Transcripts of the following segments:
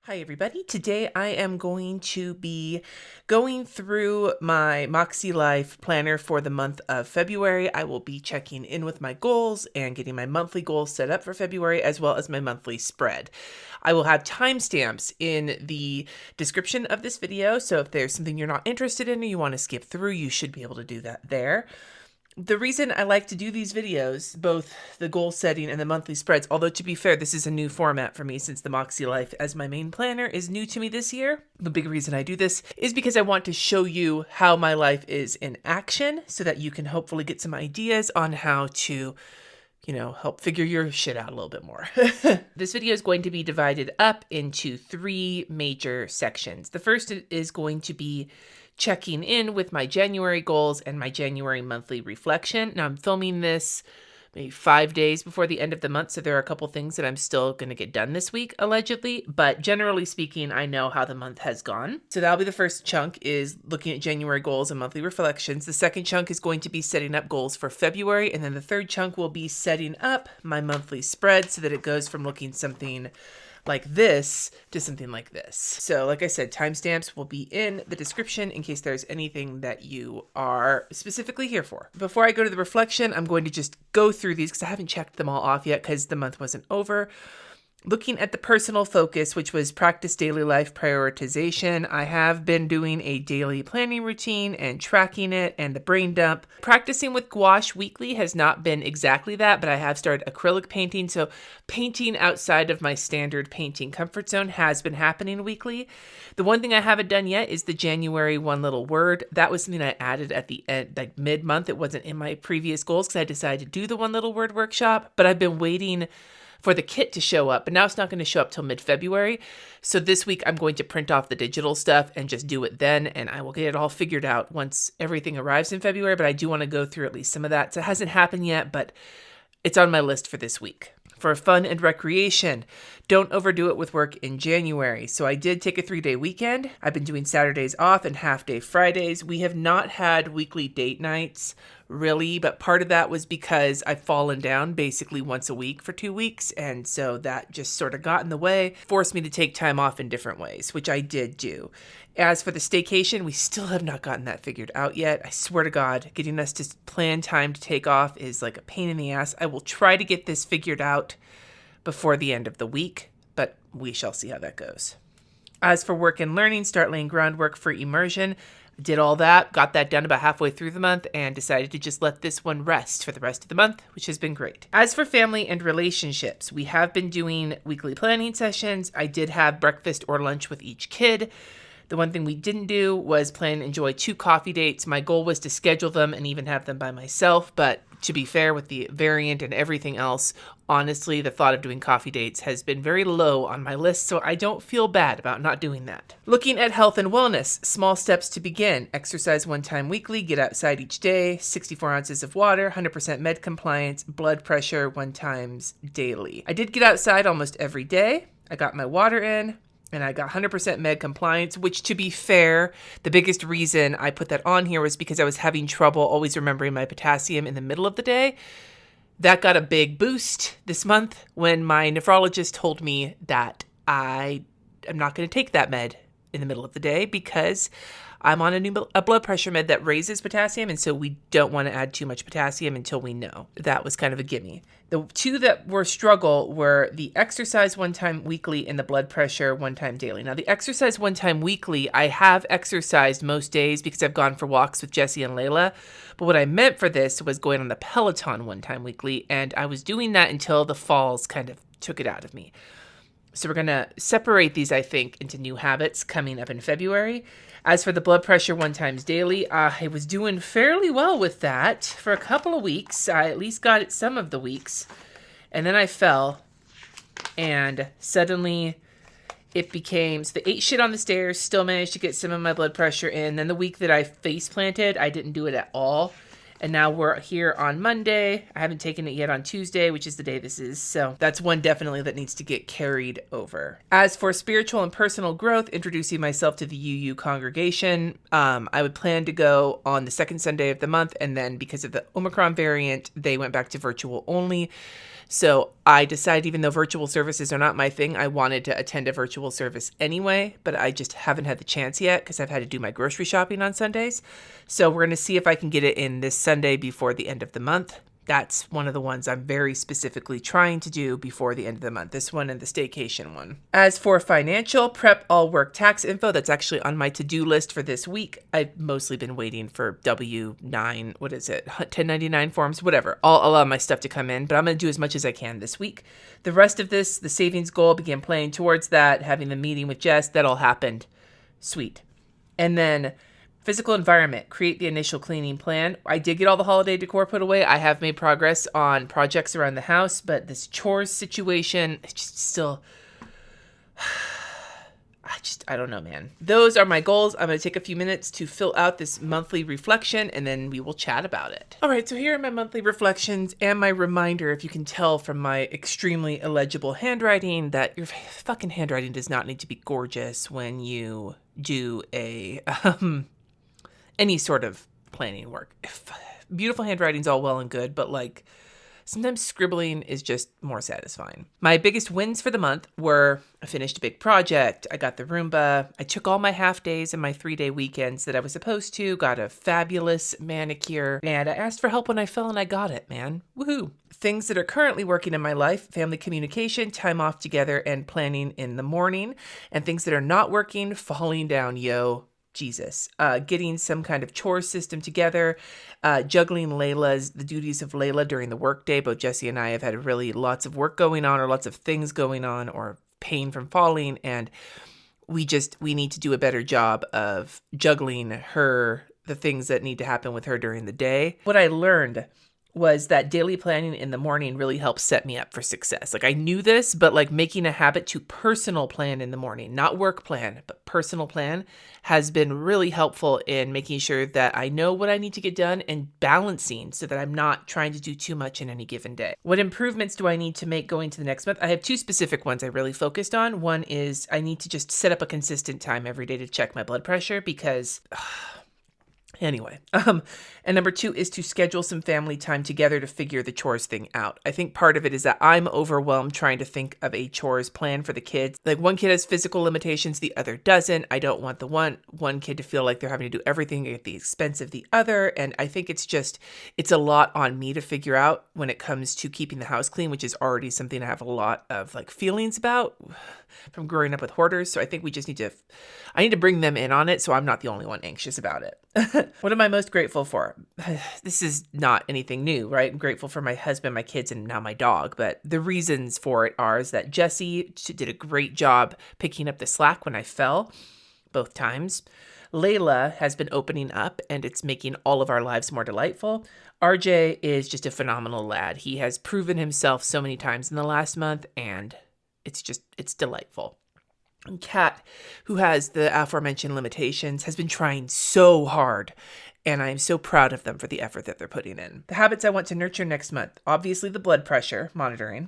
Hi everybody. Today I am going to be going through my MakseLife planner for the month of February. I will be checking in with my goals and getting my monthly goals set up for February, as well as my monthly spread. I will have timestamps in the description of this video, so if there's something you're not interested in or you want to skip through, you should be able to do that there. The reason I like to do these videos, both the goal setting and the monthly spreads, although to be fair, this is a new format for me since the MakseLife as my main planner is new to me this year. The big reason I do this is because I want to show you how my life is in action so that you can hopefully get some ideas on how to help figure your shit out a little bit more. This video is going to be divided up into three major sections. The first is going to be checking in with my January goals and my January monthly reflection. Now I'm filming this maybe 5 days before the end of the month, so there are a couple things that I'm still going to get done this week, allegedly, but generally speaking, I know how the month has gone. So that'll be the first chunk, is looking at January goals and monthly reflections. The second chunk is going to be setting up goals for February, and then the third chunk will be setting up my monthly spread so that it goes from looking something like this to something like this. So like I said, timestamps will be in the description in case there's anything that you are specifically here for. Before I go to the reflection, I'm going to just go through these because I haven't checked them all off yet because the month wasn't over. Looking at the personal focus, which was practice daily life prioritization, I have been doing a daily planning routine and tracking it and the brain dump. Practicing with gouache weekly has not been exactly that, but I have started acrylic painting. So painting outside of my standard painting comfort zone has been happening weekly. The one thing I haven't done yet is the January one little word. That was something I added at the end, like mid-month. It wasn't in my previous goals because I decided to do the one little word workshop, but I've been waiting for the kit to show up, but now it's not going to show up till mid-February. So this week I'm going to print off the digital stuff and just do it then, and I will get it all figured out once everything arrives in February, but I do want to go through at least some of that. So it hasn't happened yet, but it's on my list for this week. For fun and recreation, don't overdo it with work in January. So I did take a 3-day weekend. I've been doing Saturdays off and half-day Fridays. We have not had weekly date nights, really, but part of that was because I've fallen down basically once a week for 2 weeks, and so that just sort of got in the way, forced me to take time off in different ways, which I did do. As for the staycation, we still have not gotten that figured out yet. I swear to God, getting us to plan time to take off is like a pain in the ass. I will try to get this figured out before the end of the week, but we shall see how that goes. As for work and learning, start laying groundwork for immersion. Did all that, got that done about halfway through the month, and decided to just let this one rest for the rest of the month, which has been great. As for family and relationships, we have been doing weekly planning sessions. I did have breakfast or lunch with each kid. The one thing we didn't do was plan and enjoy 2 coffee dates. My goal was to schedule them and even have them by myself, but to be fair, with the variant and everything else, honestly, the thought of doing coffee dates has been very low on my list, so I don't feel bad about not doing that. Looking at health and wellness, small steps to begin. Exercise 1 time weekly, get outside each day, 64 ounces of water, 100% med compliance, blood pressure 1 times daily. I did get outside almost every day. I got my water in, and I got 100% med compliance, which, to be fair, the biggest reason I put that on here was because I was having trouble always remembering my potassium in the middle of the day. That got a big boost this month when my nephrologist told me that I am not going to take that med in the middle of the day because I'm on a blood pressure med that raises potassium, and so we don't want to add too much potassium until we know. That was kind of a gimme. The 2 that were struggle were the exercise 1 time weekly and the blood pressure 1 time daily. Now, the exercise 1 time weekly, I have exercised most days because I've gone for walks with Jesse and Layla, but what I meant for this was going on the Peloton 1 time weekly, and I was doing that until the falls kind of took it out of me. So we're going to separate these, I think, into new habits coming up in February. As for the blood pressure 1 times daily, I was doing fairly well with that for a couple of weeks. I at least got it some of the weeks. And then I fell, and suddenly it became, so the 8 shit on the stairs, still managed to get some of my blood pressure in. Then the week that I face planted, I didn't do it at all. And now we're here on Monday. I haven't taken it yet on Tuesday, which is the day this is. So that's one definitely that needs to get carried over. As for spiritual and personal growth, introducing myself to the UU congregation, I would plan to go on the second Sunday of the month. And then because of the Omicron variant, they went back to virtual only. So I decided, even though virtual services are not my thing, I wanted to attend a virtual service anyway, but I just haven't had the chance yet because I've had to do my grocery shopping on Sundays. So we're going to see if I can get it in this Sunday before the end of the month. That's one of the ones I'm very specifically trying to do before the end of the month. This one and the staycation one. As for financial, prep all work tax info. That's actually on my to-do list for this week. I've mostly been waiting for W-9, 1099 forms, whatever. I'll allow my stuff to come in, but I'm going to do as much as I can this week. The rest of this, the savings goal, began playing towards that, having the meeting with Jess, that all happened. Sweet. And then physical environment, create the initial cleaning plan. I did get all the holiday decor put away. I have made progress on projects around the house, but this chores situation, it's just still, I don't know, man. Those are my goals. I'm going to take a few minutes to fill out this monthly reflection, and then we will chat about it. All right, so here are my monthly reflections and my reminder, if you can tell from my extremely illegible handwriting, that your fucking handwriting does not need to be gorgeous when you do any sort of planning work. Beautiful handwriting's all well and good, but like sometimes scribbling is just more satisfying. My biggest wins for the month were I finished a big project, I got the Roomba, I took all my half days and my 3-day weekends that I was supposed to, got a fabulous manicure, and I asked for help when I fell and I got it, man. Woohoo. Things that are currently working in my life: family communication, time off together, and planning in the morning. And things that are not working: falling down, yo. Jesus, getting some kind of chore system together, juggling the duties of Layla during the workday. Both Jesse and I have had really lots of work going on, or lots of things going on, or pain from falling. And we need to do a better job of juggling the things that need to happen with her during the day. What I learned was that daily planning in the morning really helps set me up for success. Like, I knew this, but like making a habit to personal plan in the morning, not work plan, but personal plan, has been really helpful in making sure that I know what I need to get done and balancing so that I'm not trying to do too much in any given day. What improvements do I need to make going to the next month? I have two specific ones I really focused on. One is I need to just set up a consistent time every day to check my blood pressure because anyway, and number two is to schedule some family time together to figure the chores thing out. I think part of it is that I'm overwhelmed trying to think of a chores plan for the kids. Like, one kid has physical limitations, the other doesn't. I don't want the one kid to feel like they're having to do everything at the expense of the other. And I think it's a lot on me to figure out when it comes to keeping the house clean, which is already something I have a lot of like feelings about from growing up with hoarders. So I think I need to bring them in on it so I'm not the only one anxious about it. What am I most grateful for? This is not anything new, right? I'm grateful for my husband, my kids, and now my dog. But the reasons for it is that Jesse did a great job picking up the slack when I fell, both times. Layla has been opening up, and it's making all of our lives more delightful. RJ is just a phenomenal lad. He has proven himself so many times in the last month, and it's delightful. And Kat, who has the aforementioned limitations, has been trying so hard, and I'm so proud of them for the effort that they're putting in. The habits I want to nurture next month: obviously the blood pressure monitoring,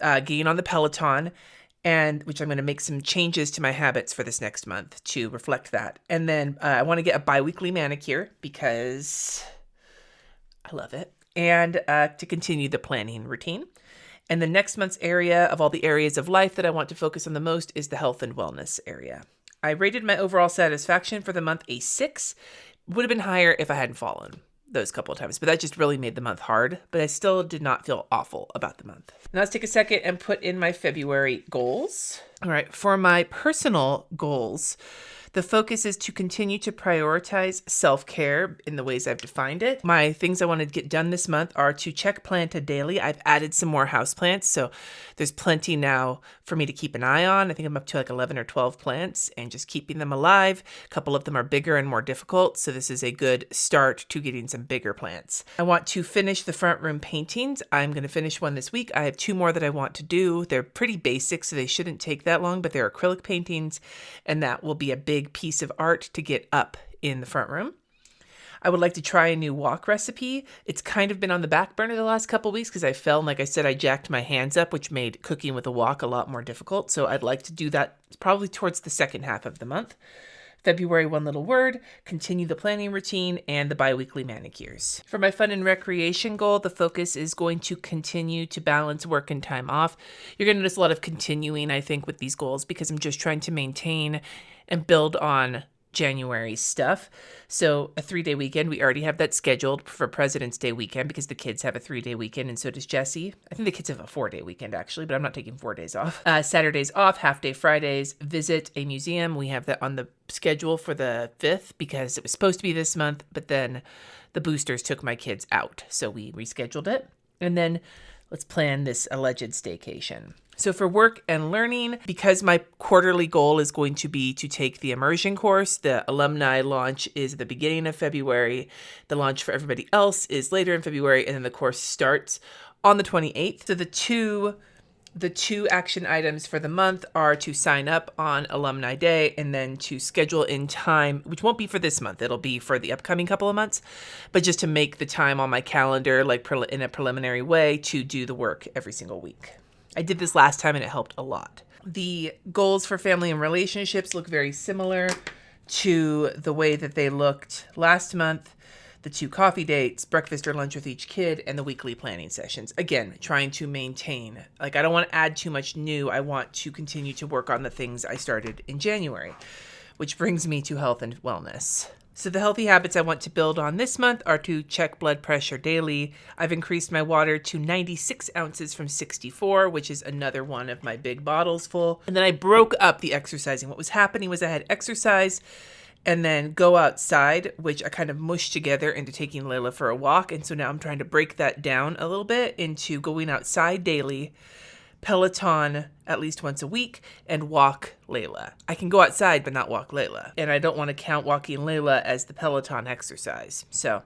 getting on the Peloton, and which I'm going to make some changes to my habits for this next month to reflect that. And then I want to get a biweekly manicure because I love it, and to continue the planning routine. And the next month's area of all the areas of life that I want to focus on the most is the health and wellness area. I rated my overall satisfaction for the month a 6. Would have been higher if I hadn't fallen those couple of times, but that just really made the month hard. But I still did not feel awful about the month. Now let's take a second and put in my February goals. All right, for my personal goals, the focus is to continue to prioritize self-care in the ways I've defined it. My things I want to get done this month are to check planta daily. I've added some more houseplants, so there's plenty now for me to keep an eye on. I think I'm up to like 11 or 12 plants and just keeping them alive. A couple of them are bigger and more difficult, so this is a good start to getting some bigger plants. I want to finish the front room paintings. I'm going to finish one this week. I have 2 more that I want to do. They're pretty basic, so they shouldn't take that long, but they're acrylic paintings, and that will be a big piece of art to get up in the front room. I would like to try a new wok recipe. It's kind of been on the back burner the last couple of weeks because I fell, and like I said, I jacked my hands up, which made cooking with a wok a lot more difficult. So I'd like to do that probably towards the second half of the month. February, one little word, continue the planning routine, and the bi-weekly manicures. For my fun and recreation goal, the focus is going to continue to balance work and time off. You're going to notice a lot of continuing, I think, with these goals because I'm just trying to maintain and build on January stuff. So a 3-day weekend, we already have that scheduled for President's Day weekend because the kids have a 3-day weekend and so does Jessie. I think the kids have a 4-day weekend actually, but I'm not taking 4 days off. Saturdays off, half day Fridays, visit a museum. We have that on the schedule for the 5th because it was supposed to be this month, but then the boosters took my kids out. So we rescheduled it. And then let's plan this alleged staycation. So for work and learning, because my quarterly goal is going to be to take the immersion course, the alumni launch is at the beginning of February. The launch for everybody else is later in February, and then the course starts on the 28th. So the two action items for the month are to sign up on Alumni Day and then to schedule in time, which won't be for this month. It'll be for the upcoming couple of months, but just to make the time on my calendar, like in a preliminary way, to do the work every single week. I did this last time and it helped a lot. The goals for family and relationships look very similar to the way that they looked last month. The 2 coffee dates, breakfast or lunch with each kid, and the weekly planning sessions. Again, trying to maintain. I don't want to add too much new. I want to continue to work on the things I started in January, which brings me to health and wellness. So the healthy habits I want to build on this month are to check blood pressure daily. I've increased my water to 96 ounces from 64, which is another one of my big bottles full. And then I broke up the exercising. What was happening was I had exercise and then go outside, which I kind of mushed together into taking Layla for a walk. And so now I'm trying to break that down a little bit into going outside daily, Peloton at least once a week, and walk Layla. I can go outside but not walk Layla. And I don't want to count walking Layla as the Peloton exercise. So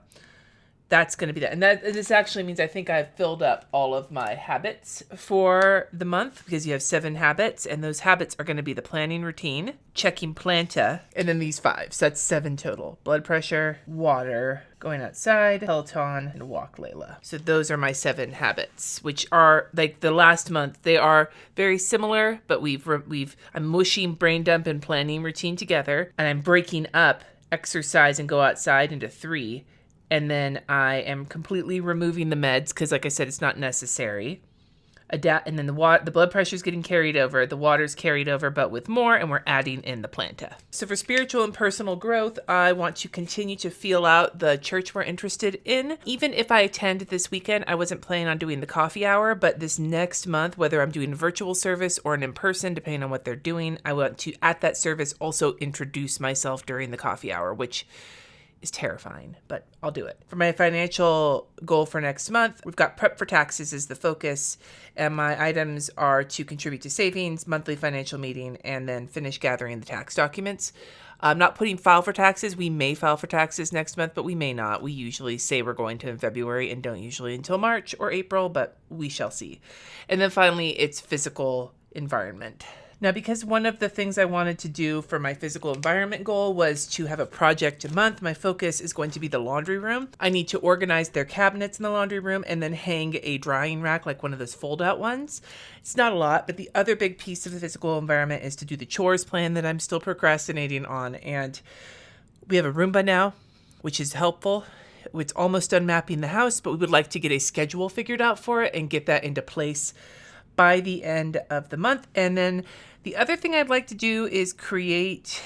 that's going to be that. And this actually means I think I've filled up all of my habits for the month because you have 7 habits. And those habits are going to be the planning routine, checking planta, and then these 5. So that's 7 total. Blood pressure, water, going outside, Peloton, and walk Layla. So those are my 7 habits, which are like the last month. They are very similar, but I'm mushing brain dump and planning routine together. And I'm breaking up exercise and go outside into 3. And then I am completely removing the meds because, like I said, it's not necessary. And then the blood pressure is getting carried over. The water's carried over, but with more, and we're adding in the planta. So for spiritual and personal growth, I want to continue to feel out the church we're interested in. Even if I attend this weekend, I wasn't planning on doing the coffee hour, but this next month, whether I'm doing a virtual service or an in-person, depending on what they're doing, I want to, at that service, also introduce myself during the coffee hour, which is terrifying, but I'll do it. For my financial goal for next month, we've got prep for taxes as the focus, and my items are to contribute to savings, monthly financial meeting, and then finish gathering the tax documents. I'm not putting file for taxes. We may file for taxes next month, but we may not. We usually say we're going to in February and don't usually until March or April, but we shall see. And then finally, it's physical environment. Now, because one of the things I wanted to do for my physical environment goal was to have a project a month, my focus is going to be the laundry room. I need to organize their cabinets in the laundry room and then hang a drying rack, like one of those fold-out ones. It's not a lot, but the other big piece of the physical environment is to do the chores plan that I'm still procrastinating on. And we have a Roomba now, which is helpful. It's almost done mapping the house, but we would like to get a schedule figured out for it and get that into place by the end of the month. And then the other thing I'd like to do is create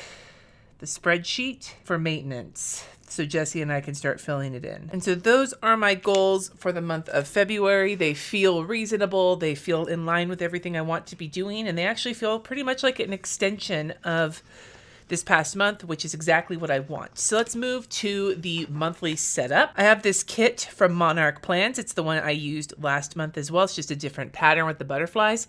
the spreadsheet for maintenance so Jessie and I can start filling it in. And so those are my goals for the month of February. They feel reasonable. They feel in line with everything I want to be doing. And they actually feel pretty much like an extension of this past month, which is exactly what I want. So let's move to the monthly setup. I have this kit from Monarch Plans. It's the one I used last month as well. It's just a different pattern with the butterflies.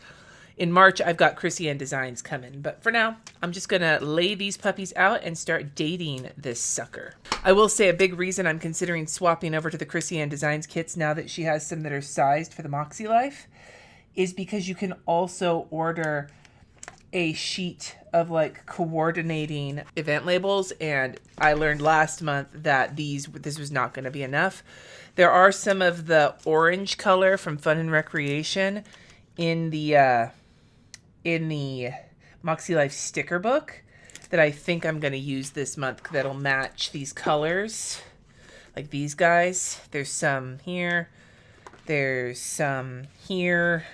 In March, I've got Chrissy Ann designs coming, but for now, I'm just gonna lay these puppies out and start dating this sucker. I will say a big reason I'm considering swapping over to the Chrissy Ann designs kits now that she has some that are sized for the MakseLife is because you can also order a sheet of like coordinating event labels, and I learned last month that this was not going to be enough. There are some of the orange color from Fun and Recreation in the MakseLife sticker book, that I think I'm going to use this month that'll match these colors. Like these guys. There's some here. There's some here.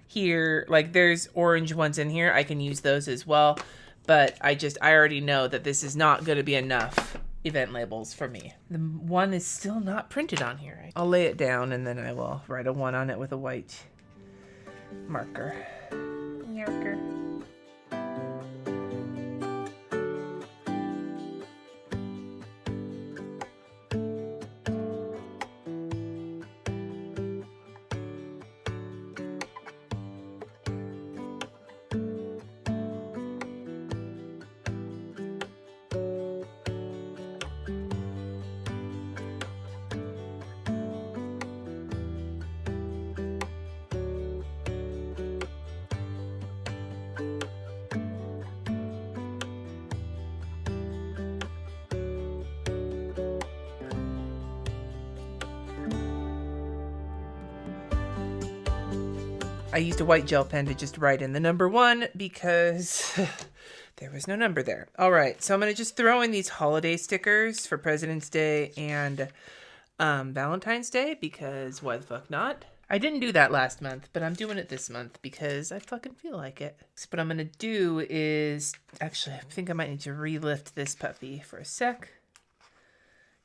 Here. Like there's orange ones in here. I can use those as well. But I already know that this is not going to be enough event labels for me. The one is still not printed on here. I'll lay it down and then I will write a 1 on it with a white marker. I used a white gel pen to just write in the number 1 because there was no number there. All right, so I'm going to just throw in these holiday stickers for President's Day and Valentine's Day because why the fuck not? I didn't do that last month, but I'm doing it this month because I fucking feel like it. So what I'm going to do is, actually, I think I might need to relift this puppy for a sec.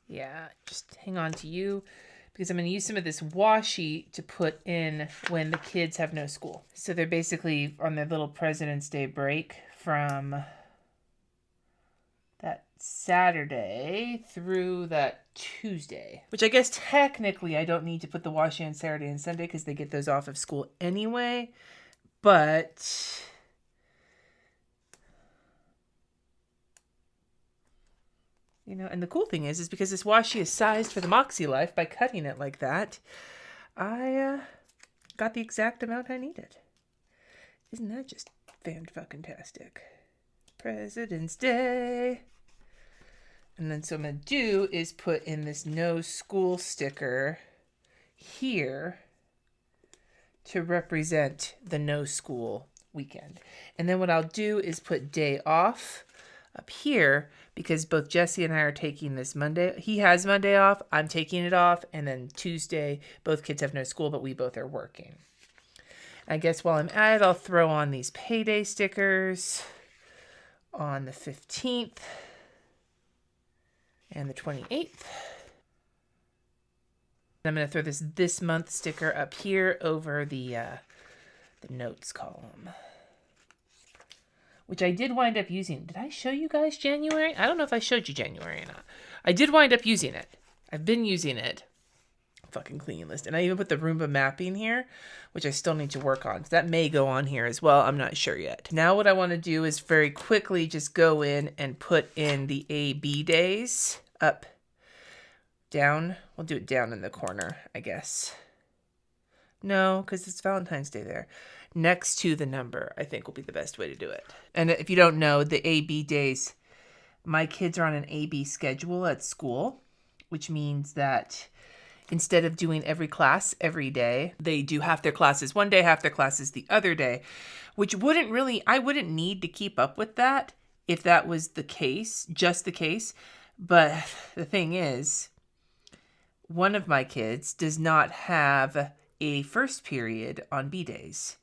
Yeah, just hang on to you. Because I'm going to use some of this washi to put in when the kids have no school. So they're basically on their little President's Day break from that Saturday through that Tuesday. Which I guess technically I don't need to put the washi on Saturday and Sunday because they get those off of school anyway. But you know, and the cool thing is because this washi is sized for the MakseLife by cutting it like that, I got the exact amount I needed. Isn't that just fan-fucking-tastic? President's Day. And then so what I'm going to do is put in this no school sticker here to represent the no school weekend. And then what I'll do is put day off up here because both Jesse and I are taking this Monday. He has Monday off. I'm taking it off. And then Tuesday, both kids have no school, but we both are working. I guess while I'm at it, I'll throw on these payday stickers on the 15th and the 28th. I'm going to throw this month sticker up here over the notes column, which I did wind up using. Did I show you guys January? I don't know if I showed you January or not. I did wind up using it. I've been using it. Fucking cleaning list. And I even put the Roomba mapping here, which I still need to work on. So that may go on here as well. I'm not sure yet. Now what I want to do is very quickly just go in and put in the AB days up, down. We'll do it down in the corner, I guess. No, because it's Valentine's Day there. Next to the number, I think will be the best way to do it. And if you don't know, the AB days, my kids are on an AB schedule at school, which means that instead of doing every class every day, they do half their classes one day, half their classes the other day, which I wouldn't need to keep up with that if that was the case, just the case. But the thing is, one of my kids does not have a first period on B days.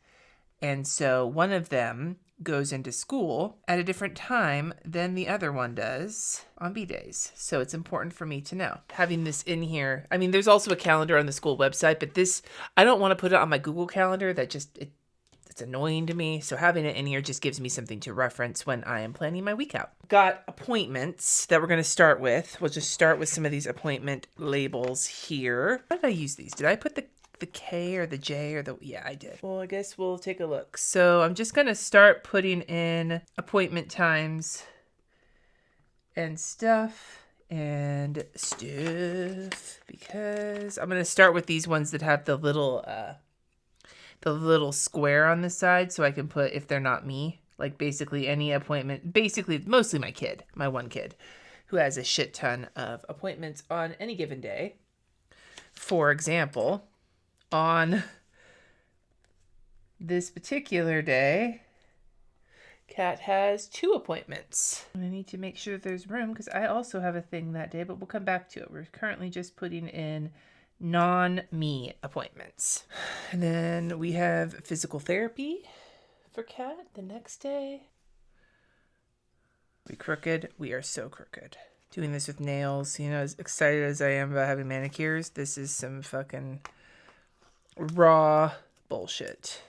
And so one of them goes into school at a different time than the other one does on B days. So it's important for me to know. Having this in here, I mean, there's also a calendar on the school website, but this, I don't want to put it on my Google Calendar. It's annoying to me. So having it in here just gives me something to reference when I am planning my week out. Got appointments that we're going to start with. We'll just start with some of these appointment labels here. How did I use these? Did I put the K or the J or the... Yeah, I did. Well, I guess we'll take a look. So I'm just going to start putting in appointment times and stuff because I'm going to start with these ones that have the little square on the side so I can put if they're not me, like basically any appointment, basically mostly my one kid who has a shit ton of appointments on any given day. For example, on this particular day, Kat has 2 appointments. And I need to make sure there's room because I also have a thing that day, but we'll come back to it. We're currently just putting in non-me appointments. And then we have physical therapy for Kat the next day. We crooked. We are so crooked. Doing this with nails. You know, as excited as I am about having manicures, this is some fucking raw bullshit.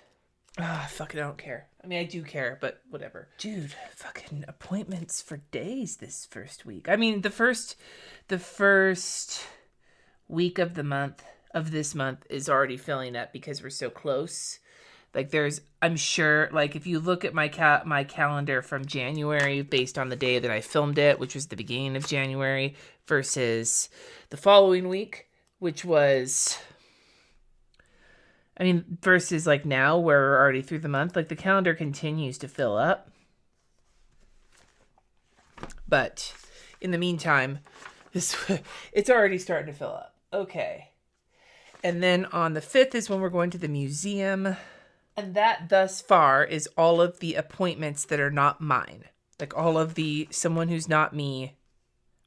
Fucking I don't care. I mean, I do care, but whatever. Dude, fucking appointments for days this first week. I mean, the first week of this month is already filling up because we're so close. Like I'm sure, like if you look at my calendar from January based on the day that I filmed it, which was the beginning of January, versus the following week, which was, I mean, versus like now where we're already through the month, like the calendar continues to fill up. But in the meantime, it's already starting to fill up. Okay. And then on the 5th is when we're going to the museum. And that thus far is all of the appointments that are not mine. Like all of someone who's not me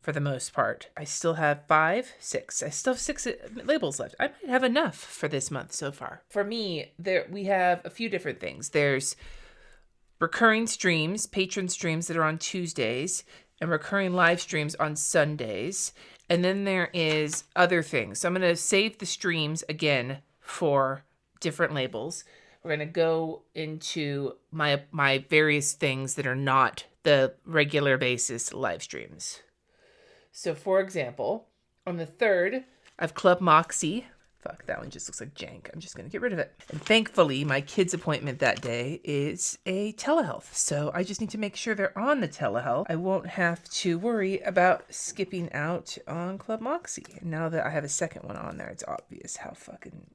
for the most part. I still have 6. I still have 6 labels left. I might have enough for this month so far. For me, we have a few different things. There's recurring streams, patron streams that are on Tuesdays, and recurring live streams on Sundays. And then there is other things. So I'm going to save the streams again for different labels. We're going to go into my various things that are not the regular basis live streams. So, for example, on the 3rd, I have Club Moxie. Fuck, that one just looks like jank. I'm just going to get rid of it. And thankfully, my kid's appointment that day is a telehealth. So I just need to make sure they're on the telehealth. I won't have to worry about skipping out on Club Moxie. And now that I have a second one on there, it's obvious how fucking...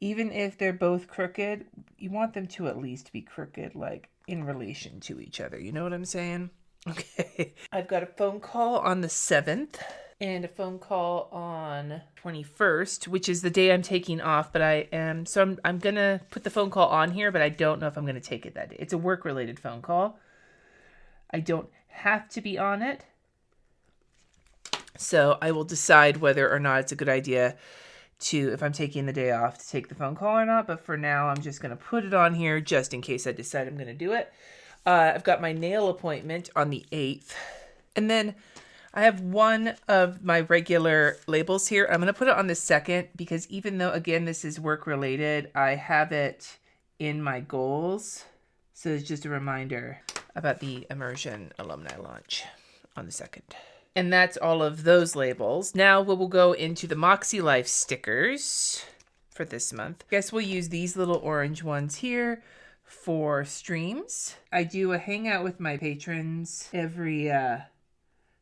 Even if they're both crooked, you want them to at least be crooked, like, in relation to each other. You know what I'm saying? Okay. I've got a phone call on the 7th and a phone call on 21st, which is the day I'm taking off, but I'm going to put the phone call on here, but I don't know if I'm going to take it that day. It's a work-related phone call. I don't have to be on it. So I will decide whether or not it's a good idea if I'm taking the day off, to take the phone call or not. But for now, I'm just going to put it on here just in case I decide I'm going to do it. I've got my nail appointment on the 8th. And then I have one of my regular labels here. I'm going to put it on the 2nd because even though, again, this is work related, I have it in my goals. So it's just a reminder about the immersion alumni launch on the 2nd. And that's all of those labels. Now we will go into the MakseLife stickers for this month. I guess we'll use these little orange ones here for streams. I do a hangout with my patrons every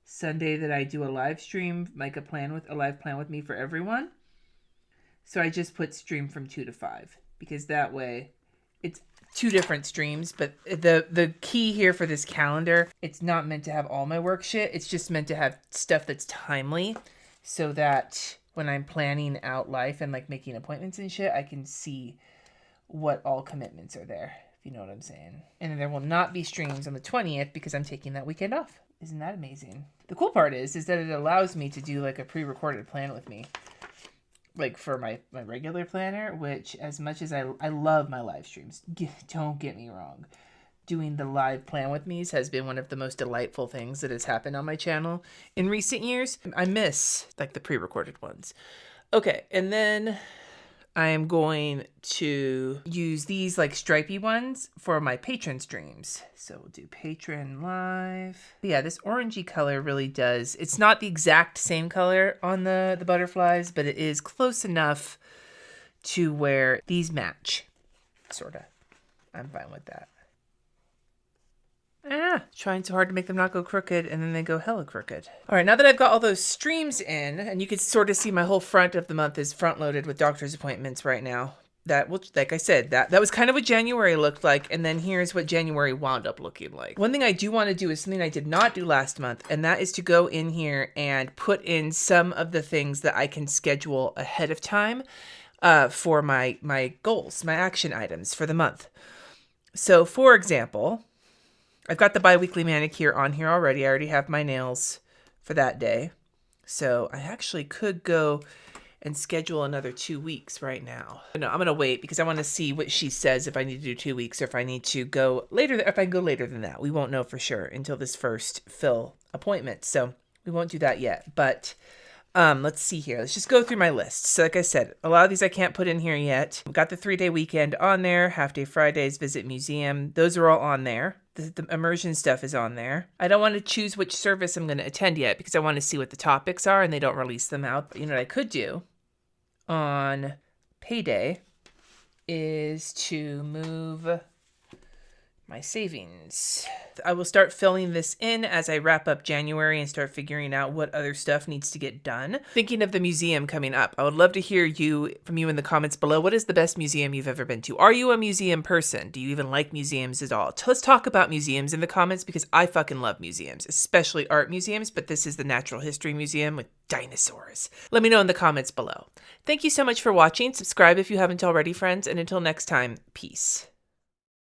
Sunday that I do a live stream, like a live plan with me for everyone. So I just put stream from 2 to 5 because that way it's 2 different streams. But the key here for this calendar, it's not meant to have all my work shit. It's just meant to have stuff that's timely so that when I'm planning out life and like making appointments and shit, I can see what all commitments are there, if you know what I'm saying. And there will not be streams on the 20th because I'm taking that weekend off. Isn't that amazing? The cool part is that it allows me to do like a pre-recorded plan with me. Like for my regular planner, which as much as I love my live streams, don't get me wrong. Doing the live plan with me's has been one of the most delightful things that has happened on my channel in recent years. I miss like the pre-recorded ones. Okay, and then I am going to use these like stripy ones for my patron streams. So we'll do patron live. But yeah, this orangey color really does. It's not the exact same color on the butterflies, but it is close enough to where these match. Sorta. I'm fine with that. Trying so hard to make them not go crooked, and then they go hella crooked. All right, now that I've got all those streams in, and you can sort of see my whole front of the month is front-loaded with doctor's appointments right now. That will, like I said, that was kind of what January looked like, and then here's what January wound up looking like. One thing I do want to do is something I did not do last month, and that is to go in here and put in some of the things that I can schedule ahead of time for my goals, my action items for the month. So, for example, I've got the bi-weekly manicure on here already. I already have my nails for that day. So I actually could go and schedule another 2 weeks right now. No, I'm going to wait because I want to see what she says if I need to do 2 weeks or if I need to go later. If I can go later than that, we won't know for sure until this first fill appointment. So we won't do that yet. But let's see here. Let's just go through my list. So like I said, a lot of these I can't put in here yet. We've got the 3-day weekend on there, half-day Fridays, visit museum. Those are all on there. The immersion stuff is on there. I don't want to choose which service I'm going to attend yet because I want to see what the topics are and they don't release them out. But you know what I could do on payday is to move my savings. I will start filling this in as I wrap up January and start figuring out what other stuff needs to get done. Thinking of the museum coming up, I would love to hear from you in the comments below. What is the best museum you've ever been to? Are you a museum person? Do you even like museums at all? Let's talk about museums in the comments because I fucking love museums, especially art museums, but this is the Natural History Museum with dinosaurs. Let me know in the comments below. Thank you so much for watching. Subscribe if you haven't already, friends, and until next time, peace.